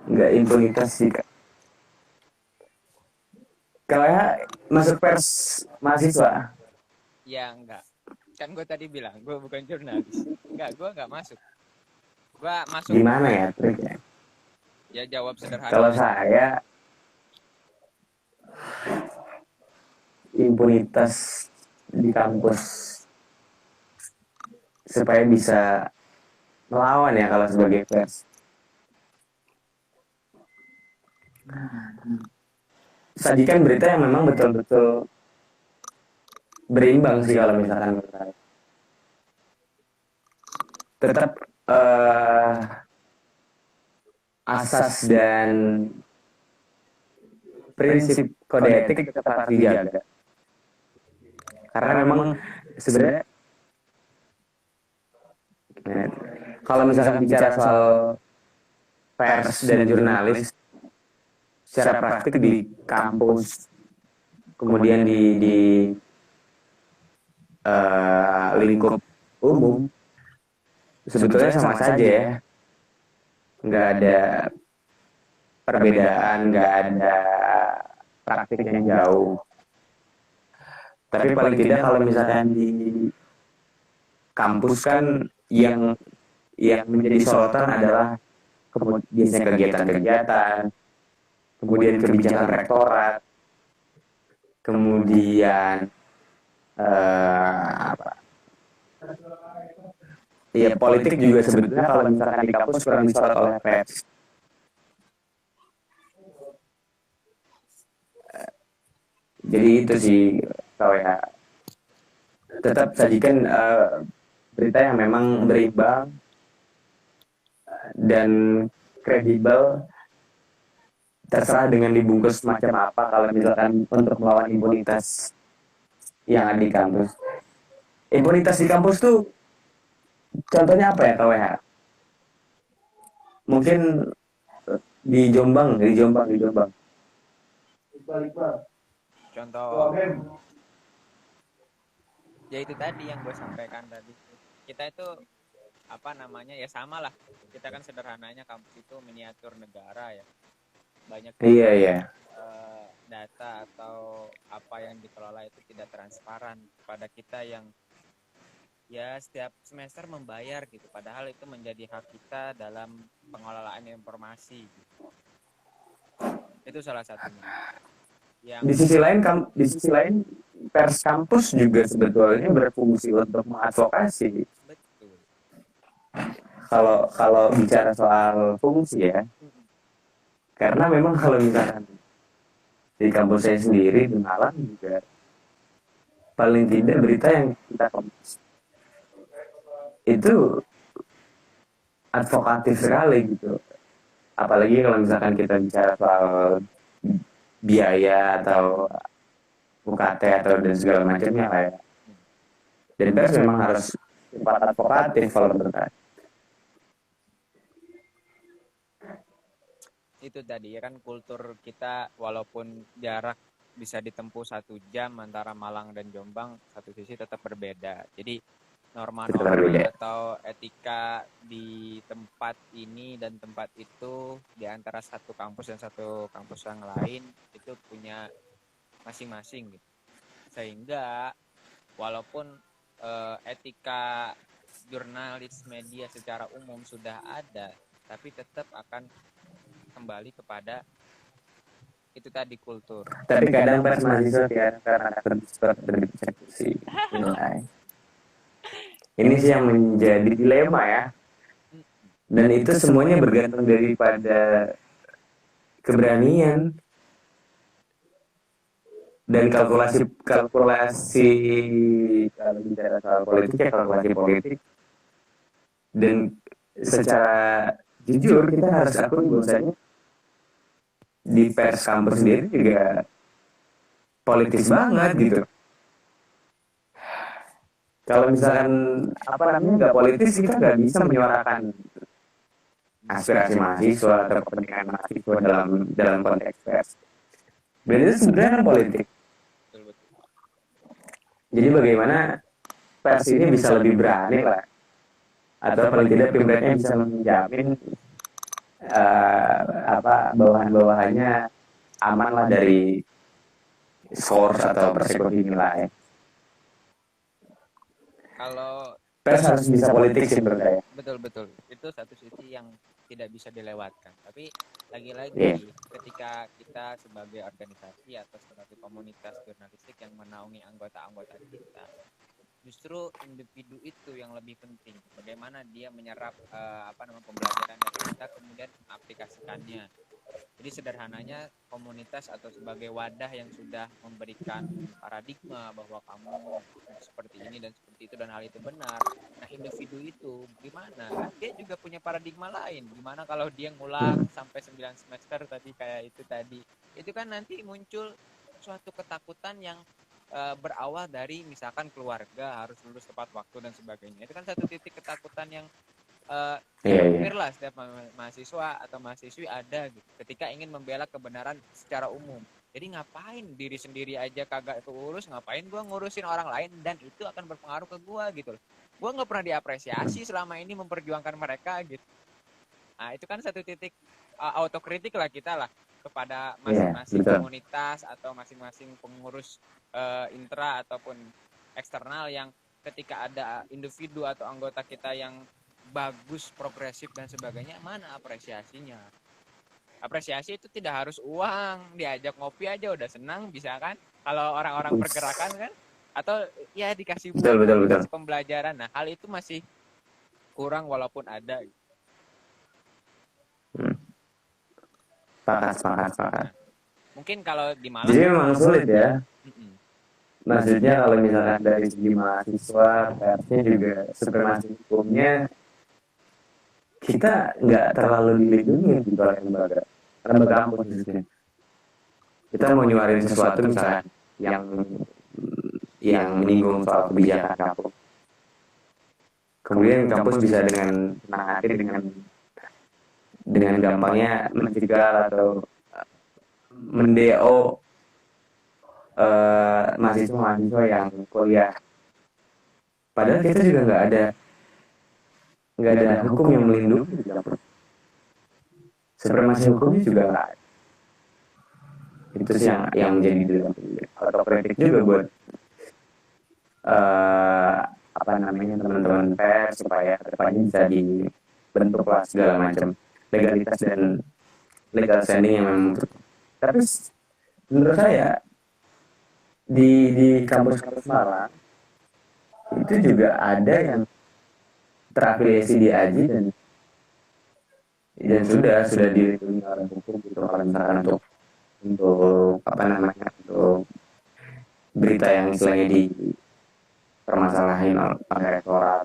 Enggak impunitas sih Kak. Kalau ya masuk pers mahasiswa? Ya enggak. Kan gue tadi bilang gue bukan jurnalis. Enggak, gue enggak masuk. Gue masuk. Gimana ya triknya? Ya jawab sederhana. Kalau saya impunitas di kampus supaya bisa melawan ya kalau sebagai pers. Sajikan berita yang memang betul-betul berimbang sih kalau misalkan menurut saya. Tetap asas dan prinsip kode etik tetap harus dijaga. Karena memang sebenarnya kalau misalkan bicara soal pers dan jurnalis secara praktik di kampus, kemudian di lingkup umum, sebetulnya sama saja ya. Nggak ada perbedaan, nggak ada praktik yang jauh. Tapi paling tidak kalau misalkan di kampus kan yang menjadi sorotan adalah biasanya kegiatan-kegiatan, kemudian kebijakan rektorat, kemudian ya politik juga sebetulnya kalau misalkan di kampus kurang disorot oleh pers. Jadi itu sih kalau ya tetap sajikan berita yang memang berimbang dan kredibel, terserah dengan dibungkus macam apa kalau misalkan untuk melawan impunitas yang ada di kampus. Impunitas di kampus tuh contohnya apa ya KWH? Mungkin di Jombang. Contoh ya itu tadi yang gue sampaikan tadi. Kita itu ya sama lah. Kita kan sederhananya kampus itu miniatur negara ya. Banyak data atau apa yang dikelola itu tidak transparan kepada kita yang ya setiap semester membayar gitu. Padahal itu menjadi hak kita dalam pengelolaan informasi gitu. Itu salah satunya. Di sisi lain pers kampus juga sebetulnya berfungsi untuk mengadvokasi. Betul. Kalau bicara soal fungsi ya, karena memang kalau misalkan di kampus saya sendiri di Malang juga paling tidak berita yang kita publish itu advokatif sekali gitu. Apalagi kalau misalkan kita bicara soal biaya atau UKT atau dan segala macamnya lah ya. Dan pers memang harus sifat advokatif kalau menurut saya. Itu tadi ya kan kultur kita walaupun jarak bisa ditempuh 1 jam antara Malang dan Jombang, satu sisi tetap berbeda. Jadi norma-norma atau etika di tempat ini dan tempat itu di antara satu kampus dan satu kampus yang lain itu punya masing-masing gitu. Sehingga walaupun etika jurnalis media secara umum sudah ada, tapi tetap akan kembali kepada itu tadi kultur. Tapi kadang pers mahasiswa ya karena terdipersekusi nilai. Ini sih yang menjadi dilema ya. Dan itu semuanya bergantung daripada keberanian dan kalkulasi kalau bicara soal politik ya kalkulasi politik. Dan secara jujur kita harus akui bahwasanya di pers kampus sendiri juga politis banget gitu. Kalau misalkan nggak politis kita nggak bisa menyuarakan aspirasi mahasiswa atau kepentingan mahasiswa dalam konteks pers. Dan itu sebenarnya kan politik. Jadi bagaimana pers ini bisa lebih berani lah, atau paling tidak pimretnya bisa menjamin bawahan-bawahannya aman lah dari source atau persekusi nilai. Kalau pers harus bisa politik sih menurut saya. Betul. Itu satu sisi yang tidak bisa dilewatkan. Tapi lagi-lagi ketika kita sebagai organisasi atau sebagai komunitas jurnalistik yang menaungi anggota-anggota kita, justru individu itu yang lebih penting. Bagaimana dia menyerap pembelajaran dari kita, kemudian mengaplikasikannya. Jadi sederhananya komunitas atau sebagai wadah yang sudah memberikan paradigma bahwa kamu seperti ini dan seperti itu dan hal itu benar. Nah individu itu gimana? Kan dia juga punya paradigma lain. Gimana kalau dia ngulang sampai 9 semester tadi kayak itu tadi. Itu kan nanti muncul suatu ketakutan yang berawal dari misalkan keluarga harus lulus tepat waktu dan sebagainya. Itu kan satu titik ketakutan yang hampir lah setiap mahasiswa atau mahasiswi ada gitu, ketika ingin membela kebenaran secara umum. Jadi ngapain diri sendiri aja kagak keurus, ngapain gue ngurusin orang lain, dan itu akan berpengaruh ke gue gitu loh. Gue nggak pernah diapresiasi selama ini memperjuangkan mereka gitu. Nah itu kan satu titik autokritik lah kita lah kepada masing-masing komunitas atau masing-masing pengurus intra ataupun eksternal yang ketika ada individu atau anggota kita yang bagus, progresif dan sebagainya, mana apresiasinya? Apresiasi itu tidak harus uang, diajak ngopi aja udah senang bisa kan? Kalau orang-orang pergerakan kan, atau ya dikasih buku, dikasih pembelajaran. Nah hal itu masih kurang walaupun ada. Sepakat. Nah, mungkin kalau di Malang. Jadi memang sulit ya. Maksudnya kalau misalkan dari segi mahasiswa, persnya juga supremasi hukumnya kita nggak terlalu dilindungi di lembaga kampus khususnya. Kita mau nyuarin sesuatu misalnya yang menyinggung soal kebijakan kampus, kemudian kampus bisa dengan senang hati dengan gampangnya mencegah atau mendeo mahasiswa yang kuliah. Padahal kita juga nggak ada hukum yang melindungi di kampus. Supremasi hukumnya juga nggak ada. Itu sih yang menjadi dalam autokritik juga buat teman-teman pers supaya kedepannya bisa dibentuk lah segala macam legalitas dan legal standing yang memang. Tapi menurut saya di kampus-kampus Malang itu juga ada yang terafiliasi di AJI dan sudah dilindungi oleh hukum gitu. Kalau misalkan untuk untuk berita yang istilahnya dipermasalahin oleh rektorat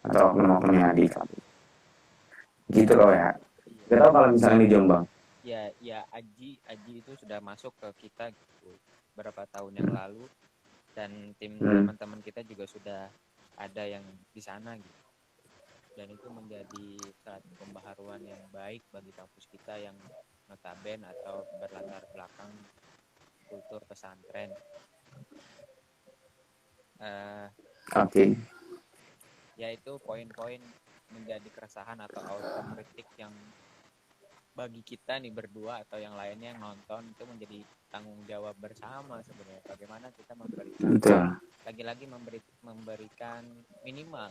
atau oknum-oknum yang di kampus gitu loh ya. Gak tau kalau misalnya di Jombang ya AJI itu sudah masuk ke kita gitu beberapa tahun yang lalu, dan tim teman-teman kita juga sudah ada yang di sana gitu, dan itu menjadi satu pembaharuan yang baik bagi kampus kita yang notabene atau berlatar belakang kultur pesantren. Yaitu poin-poin menjadi keresahan atau autokritik yang bagi kita nih berdua atau yang lainnya yang nonton itu menjadi tanggung jawab bersama sebenarnya. Bagaimana kita memberikan lagi-lagi memberikan minimal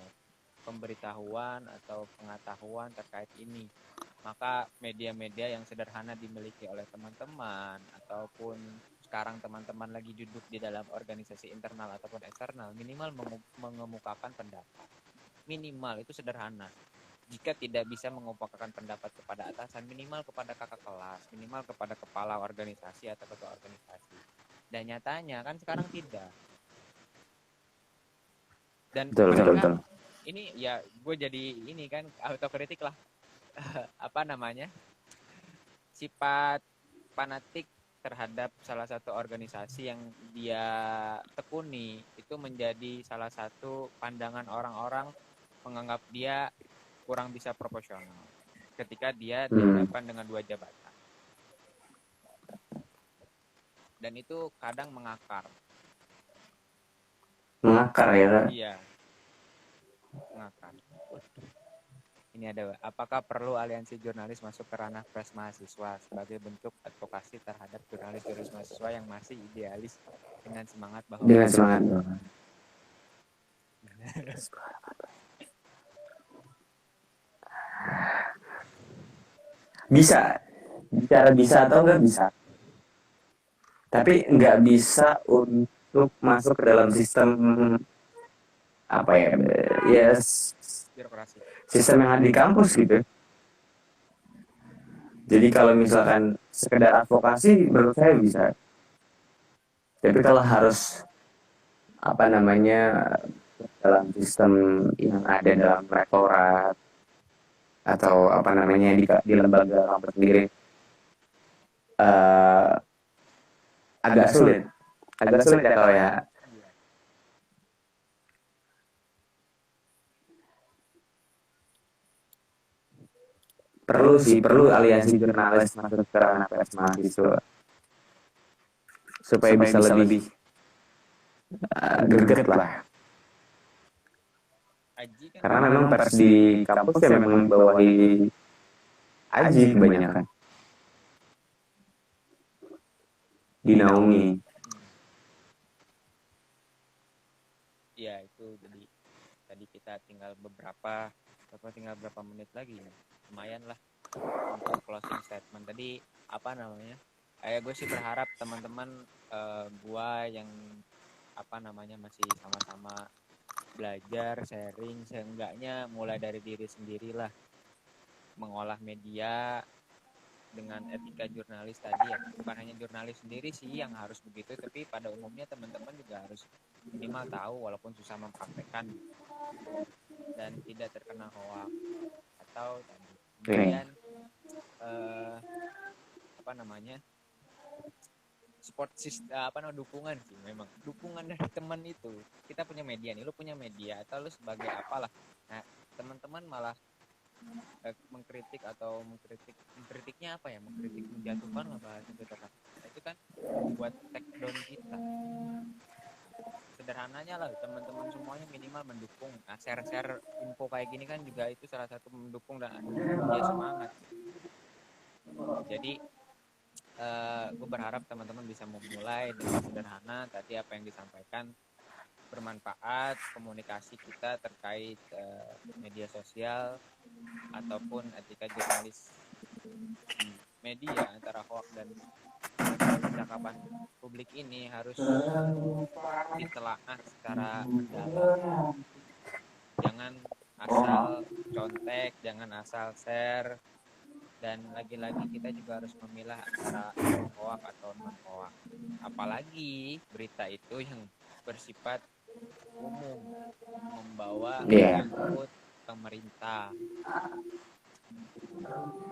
pemberitahuan atau pengetahuan terkait ini. Maka media-media yang sederhana dimiliki oleh teman-teman ataupun sekarang teman-teman lagi duduk di dalam organisasi internal ataupun eksternal, minimal mengemukakan pendapat. Minimal itu sederhana. Jika tidak bisa mengemukakan pendapat kepada atasan, minimal kepada kakak kelas, minimal kepada kepala organisasi atau ketua organisasi. Dan nyatanya kan sekarang tidak. Dan betul. Ini ya gue jadi ini kan autokritik lah. Sifat fanatik terhadap salah satu organisasi yang dia tekuni itu menjadi salah satu pandangan orang-orang menganggap dia kurang bisa proporsional ketika dia dihadapkan dengan 2 jabatan. Dan itu kadang mengakar ya. Iya, mengakar. Ini ada, apakah perlu aliansi jurnalis masuk ke ranah pers mahasiswa sebagai bentuk advokasi terhadap jurnalis mahasiswa yang masih idealis dengan semangat bahwa Bisa, bicara bisa atau nggak bisa, tapi nggak bisa untuk masuk ke dalam sistem apa ya, ya Birokrasi. sistem yang ada di kampus gitu. Jadi kalau misalkan sekedar advokasi menurut saya bisa, tapi kalau harus apa namanya dalam sistem yang ada dalam rektorat atau apa namanya di lembaga kampus sendiri, eh, agak sulit, agak sulit ya kalau ya. Iya. Perlu sih, perlu aliansi jurnalis masuk ke ranah pers mahasiswa supaya bisa lebih greget lah. Aji kan Karena memang pers di kampus ya memang membawahi Aji kebanyakan, dinaungi. ya itu jadi tadi kita tinggal berapa menit lagi ya. Lumayan lah untuk closing statement tadi apa namanya, gue sih berharap teman-teman gua yang apa namanya masih sama-sama belajar sharing, seenggaknya mulai dari diri sendirilah mengolah media dengan etika jurnalis tadi ya. Bukan hanya jurnalis sendiri sih yang harus begitu, tapi pada umumnya teman-teman juga harus minimal tahu walaupun susah mempraktekkan dan tidak terkena hoax atau tadi. Kemudian apa namanya, support system, dukungan sih, memang dukungan dari teman itu. Kita punya media nih, lu punya media atau lu sebagai apalah, nah teman-teman malah mengkritik atau mengkritiknya apa ya, mengkritik menjatuhkan lah bahasa sederhana. Nah, itu kan membuat take down kita. Sederhananya lah teman-teman semuanya minimal mendukung. Nah, share-share info kayak gini kan juga itu salah satu mendukung dan bikin dia semangat. Jadi gue berharap teman-teman bisa memulai dengan sederhana tadi apa yang disampaikan, bermanfaat komunikasi kita terkait media sosial ataupun etika jurnalis di media antara hoax dan percakapan publik ini harus ditelaah secara mendalam. Jangan asal contek, jangan asal share, dan lagi-lagi kita juga harus memilah antara hoax atau non hoax. Apalagi berita itu yang bersifat umum, membawa menyangkut pemerintah.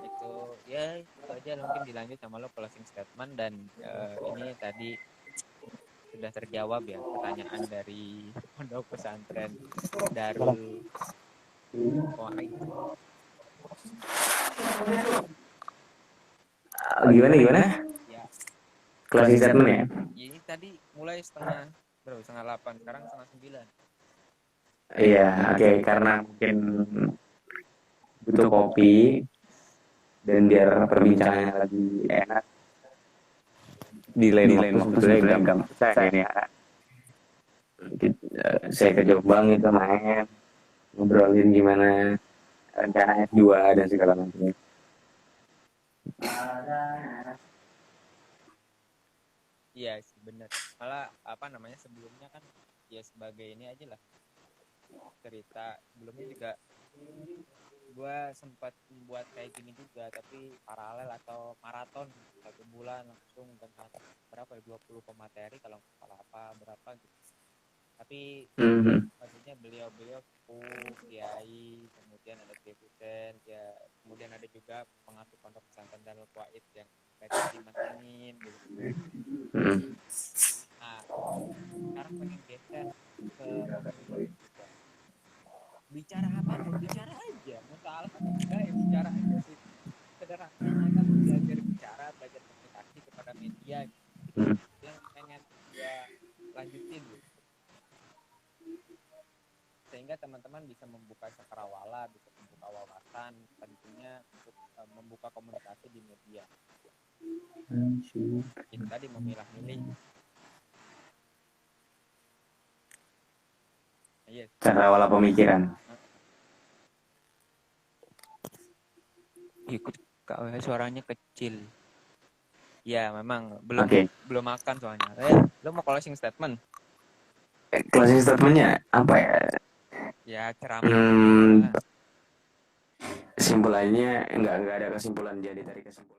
Itu ya itu aja, mungkin dilanjut sama lo closing statement. Dan ini tadi sudah terjawab ya pertanyaan dari Pondok Pesantren Darul Wahid. Gimana? Ya, Closing statement ya? ini tadi mulai setengah 8, sekarang setengah 9. Iya, oke. Karena mungkin butuh kopi dan biar perbincangannya lebih enak di lain waktu sebetulnya gak saya ini ya. Saya ke Jombang itu main, ngobrolin gimana rencana S2 dan segala macam. Iya sih bener. Malah apa namanya, sebelumnya kan ya sebagai ini aja lah cerita, sebelumnya juga gue sempat membuat kayak gini juga tapi paralel atau maraton 1 bulan langsung dan berapa ya, 20 pemateri kalau nggak salah apa berapa gitu. Tapi maksudnya beliau kiai, kemudian ada dosen ya, kemudian ada juga pengasuh pondok pesantren Darul Quaid yang mereka dimantengin gitu. Nah sekarang pengen geser ke komunitas juga. Bicara apapun, bicara aja, mau salah enggak ya bicara aja sih. Sederhananya kan belajar bicara, belajar komunikasi kepada media gitu. Yang pengen gua lanjutin gitu. Sehingga teman-teman bisa membuka cakrawala, bisa membuka wawasan, tentunya untuk membuka komunikasi di media. Itu tadi memilah-milih. Yes. Cakrawala pemikiran. Kak WH suaranya kecil. Ya, memang belum makan soalnya. Lo mau closing statement? Closing statementnya apa ya? Ya, ceramah. Kesimpulannya enggak ada kesimpulan jadi dari kesimpulan.